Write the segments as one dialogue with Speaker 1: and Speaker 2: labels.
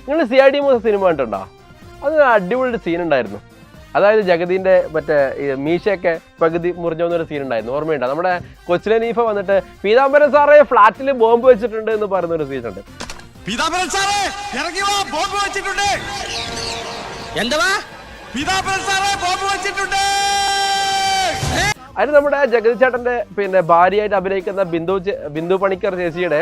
Speaker 1: നിങ്ങൾ CID cinema കണ്ടിട്ടുണ്ടോ? അത് അടിപൊളി സീൻ ഉണ്ടായിരുന്നു. അതായത് ജഗദീൻ്റെ മറ്റേ മീശയൊക്കെ പകുതി മുറിഞ്ഞൊരു സീൻ ഉണ്ടായിരുന്നു, ഓർമ്മയുണ്ടോ? നമ്മുടെ കൊച്ചിലെ നീഫ വന്നിട്ട് പീതാംബരൻ സാറേ ഫ്ലാറ്റിൽ ബോംബ് വെച്ചിട്ടുണ്ട് എന്ന് പറയുന്നൊരു സീൻ ഉണ്ട്.
Speaker 2: പീതാംബരൻ സാറേ ഇറങ്ങി വാ, ബോംബ് വെച്ചിട്ടുണ്ട്.
Speaker 3: എന്താ
Speaker 1: പീതാംബരൻ സാറേ ബോംബ് വെച്ചിട്ടുണ്ട്. അതിന് നമ്മുടെ ജഗതി ചേട്ടന്റെ പിന്നെ ഭാര്യയായിട്ട് അഭിനയിക്കുന്ന ബിന്ദു പണിക്കർ ചേച്ചിയുടെ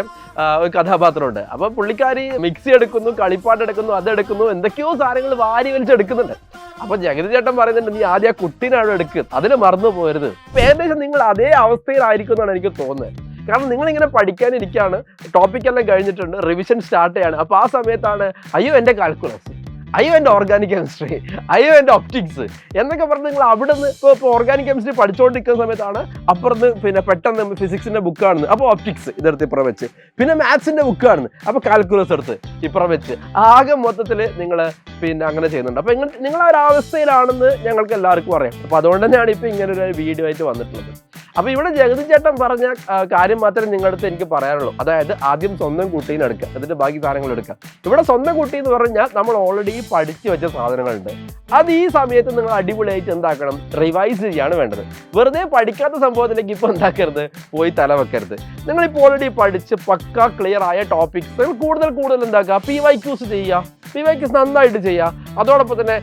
Speaker 1: ഒരു കഥാപാത്രമുണ്ട്. അപ്പൊ പുള്ളിക്കാരി മിക്സി എടുക്കുന്നു, കളിപ്പാട്ട് എടുക്കുന്നു, അതെടുക്കുന്നു, എന്തൊക്കെയോ സാധനങ്ങൾ വാരി വലിച്ചെടുക്കുന്നുണ്ട്. അപ്പൊ ജഗതി ചേട്ടൻ പറയുന്നുണ്ട്, നീ ആദ്യം ആ കുട്ടീനാണ് എടുക്കുക, അതിന് മറന്നു പോരുത്. ഏകദേശം നിങ്ങൾ അതേ അവസ്ഥയിലായിരിക്കും എന്നാണ് എനിക്ക് തോന്നുന്നത്. കാരണം നിങ്ങളിങ്ങനെ പഠിക്കാനിരിക്കുകയാണ്, ടോപ്പിക്കെല്ലാം കഴിഞ്ഞിട്ടുണ്ട്, റിവിഷൻ സ്റ്റാർട്ട് ചെയ്യാണ്. അപ്പോൾ ആ സമയത്താണ് അയ്യോ എൻ്റെ കാൽക്കുലസ്, അയ്യോ എൻ്റെ ഓർഗാനിക് കെമിസ്ട്രി, അയ്യോ എൻ്റെ ഒപ്റ്റിക്സ് എന്നൊക്കെ പറഞ്ഞ് നിങ്ങൾ അവിടെ നിന്ന് ഇപ്പോൾ ഓർഗാനിക് കെമിസ്ട്രി പഠിച്ചുകൊണ്ടിരിക്കുന്ന സമയത്താണ് അപ്പുറത്ത് പിന്നെ പെട്ടെന്ന് ഫിസിക്സിൻ്റെ ബുക്ക് കാണുന്നത്, അപ്പോൾ ഒപ്റ്റിക്സ് ഇതെടുത്ത് ഇപ്പുറം വെച്ച്, പിന്നെ മാത്സിൻ്റെ ബുക്ക് കാണുന്നത്, അപ്പോൾ കാൽക്കുലസ് എടുത്ത് ഇപ്പുറം വെച്ച്, ആകെ മൊത്തത്തിൽ നിങ്ങൾ പിന്നെ അങ്ങനെ ചെയ്യുന്നുണ്ട്. അപ്പോൾ നിങ്ങൾ ആ ഒരു അവസ്ഥയിലാണെന്ന് ഞങ്ങൾക്ക് എല്ലാവർക്കും അറിയാം. അപ്പോൾ അതുകൊണ്ട് തന്നെയാണ് ഇപ്പോൾ ഇങ്ങനെ ഒരു വീഡിയോ ആയിട്ട് വന്നിട്ടുള്ളത്. അപ്പോൾ ഇവിടെ ജഗതി ചേട്ടൻ പറഞ്ഞ കാര്യം മാത്രമേ നിങ്ങളുടെ അടുത്ത് എനിക്ക് പറയാനുള്ളൂ. അതായത് ആദ്യം സ്വന്തം കുട്ടീനെ എടുക്കുക, എന്നിട്ട് ബാക്കി സാധനങ്ങൾ എടുക്കുക. ഇവിടെ സ്വന്തം കുട്ടി എന്ന് പറഞ്ഞാൽ നമ്മൾ ഓൾറെഡി പഠിച്ചു വെച്ച സാധനങ്ങളുണ്ട്. അത് ഈ സമയത്ത് നിങ്ങൾ അടിപൊളിയായിട്ട് എന്താക്കണം, റിവൈസ് ചെയ്യാണ് വേണ്ടത്. വെറുതെ പഠിക്കാത്ത സംഭവത്തിലേക്ക് ഇപ്പോൾ എന്താക്കരുത്, പോയി തല വെക്കരുത്. നിങ്ങളിപ്പോൾ ഓൾറെഡി പഠിച്ച് പക്ക ക്ലിയർ ആയ ടോപ്പിക്സ് കൂടുതൽ എന്താക്കുക, PYQs ചെയ്യുക, PYQs നന്നായിട്ട് ചെയ്യുക. അതോടൊപ്പം തന്നെ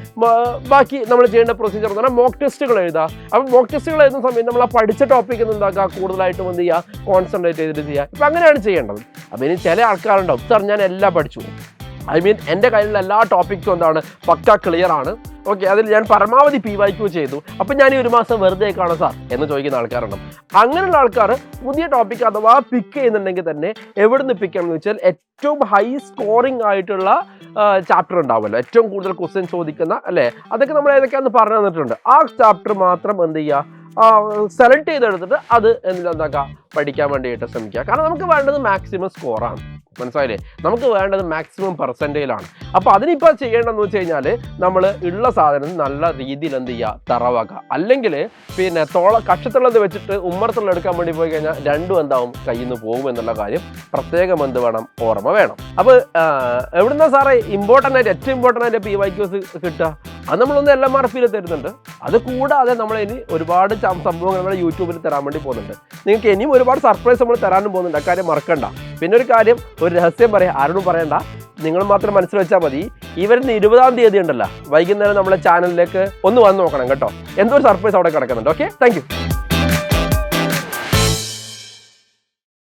Speaker 1: ബാക്കി നമ്മൾ ചെയ്യേണ്ട പ്രൊസീജിയർ എന്ന് പറഞ്ഞാൽ മോക്ക് ടെസ്റ്റുകൾ എഴുതുക. അപ്പോൾ മോക്ക് ടെസ്റ്റുകൾ എഴുതുന്ന സമയത്ത് നമ്മൾ ആ പഠിച്ച ടോപ്പിക്ക് എന്താക്കുക, കൂടുതലായിട്ടും എന്ത് ചെയ്യുക, കോൺസെൻട്രേറ്റ് ചെയ്തിട്ട് ചെയ്യുക. ഇപ്പം അങ്ങനെയാണ് ചെയ്യേണ്ടത്. അപ്പോൾ ഇനി ചില ആൾക്കാരുണ്ടാവും, സാർ ഞാൻ എല്ലാം പഠിച്ചു, എൻ്റെ കയ്യിലുള്ള എല്ലാ ടോപ്പിക്സും എന്താണ് പക്ക ക്ലിയർ ആണ്, ഓക്കെ, അതിൽ ഞാൻ പരമാവധി PYQ ചെയ്തു, അപ്പം ഞാൻ ഈ ഒരു മാസം വെറുതെ കാണാം സാർ എന്ന് ചോദിക്കുന്ന ആൾക്കാരുണ്ടാവും. അങ്ങനെയുള്ള ആൾക്കാർ പുതിയ ടോപ്പിക്ക് അഥവാ പിക്ക് ചെയ്യുന്നുണ്ടെങ്കിൽ തന്നെ എവിടെ നിന്ന് പിക്ക് ചെയ്യണമെന്ന് വെച്ചാൽ ഏറ്റവും ഹൈ സ്കോറിംഗ് ആയിട്ടുള്ള ചാപ്റ്റർ ഉണ്ടാവുമല്ലോ, ഏറ്റവും കൂടുതൽ ക്വസ്റ്റ്യൻ ചോദിക്കുന്ന അല്ലേ, അതൊക്കെ നമ്മൾ ഏതൊക്കെയാണെന്ന് പറഞ്ഞു തന്നിട്ടുണ്ട്. ആ ചാപ്റ്റർ മാത്രം എന്ത് ചെയ്യുക, സെലക്ട് ചെയ്തെടുത്തിട്ട് അത് എന്താക്കുക, പഠിക്കാൻ വേണ്ടിയിട്ട് ശ്രമിക്കുക. കാരണം നമുക്ക് വേണ്ടത് മാക്സിമം സ്കോറാണ്, മനസ്സിലായില്ലേ? നമുക്ക് വേണ്ടത് മാക്സിമം പെർസെൻറ്റേജിലാണ്. അപ്പോൾ അതിനിപ്പോൾ ചെയ്യേണ്ടതെന്ന് വെച്ച് കഴിഞ്ഞാൽ നമ്മൾ ഉള്ള സാധനം നല്ല രീതിയിൽ എന്ത് ചെയ്യുക, തറവാക്കുക. അല്ലെങ്കിൽ പിന്നെ കക്ഷത്തുള്ളത് വെച്ചിട്ട് ഉമ്മറത്തുള്ള എടുക്കാൻ വേണ്ടി പോയി കഴിഞ്ഞാൽ രണ്ടും എന്താവും, കയ്യിൽ നിന്ന് പോകും എന്നുള്ള കാര്യം പ്രത്യേകം എന്ത് വേണം, ഓർമ്മ വേണം. അപ്പോൾ എവിടുന്ന സാറേ ഏറ്റവും ഇമ്പോർട്ടൻ്റ് ആയിട്ട് PYQs കിട്ടുക? അത് നമ്മളൊന്ന് LMRPയിൽ തരുന്നുണ്ട്. അത് കൂടാതെ നമ്മൾ ഇനി ഒരുപാട് സംഭവങ്ങൾ നമ്മുടെ യൂട്യൂബിൽ തരാൻ വേണ്ടി പോകുന്നുണ്ട്. നിങ്ങൾക്ക് ഇനിയും ഒരുപാട് സർപ്രൈസ് നമ്മൾ തരാനും പോകുന്നുണ്ട്, അക്കാര്യം മറക്കണ്ട. പിന്നെ ഒരു കാര്യം, ഒരു രഹസ്യം പറയാം, ആരോടും പറയണ്ട, നിങ്ങൾ മാത്രം മനസ്സിൽ വെച്ചാൽ മതി. ഈ വരുന്ന 20-ാം തീയതി ഉണ്ടല്ലോ, വൈകുന്നേരം നമ്മളെ ചാനലിലേക്ക് ഒന്ന് വന്ന് നോക്കണം കേട്ടോ. എന്തോ ഒരു സർപ്രൈസ് അവിടെ കിടക്കുന്നുണ്ട്. Okay, thank you.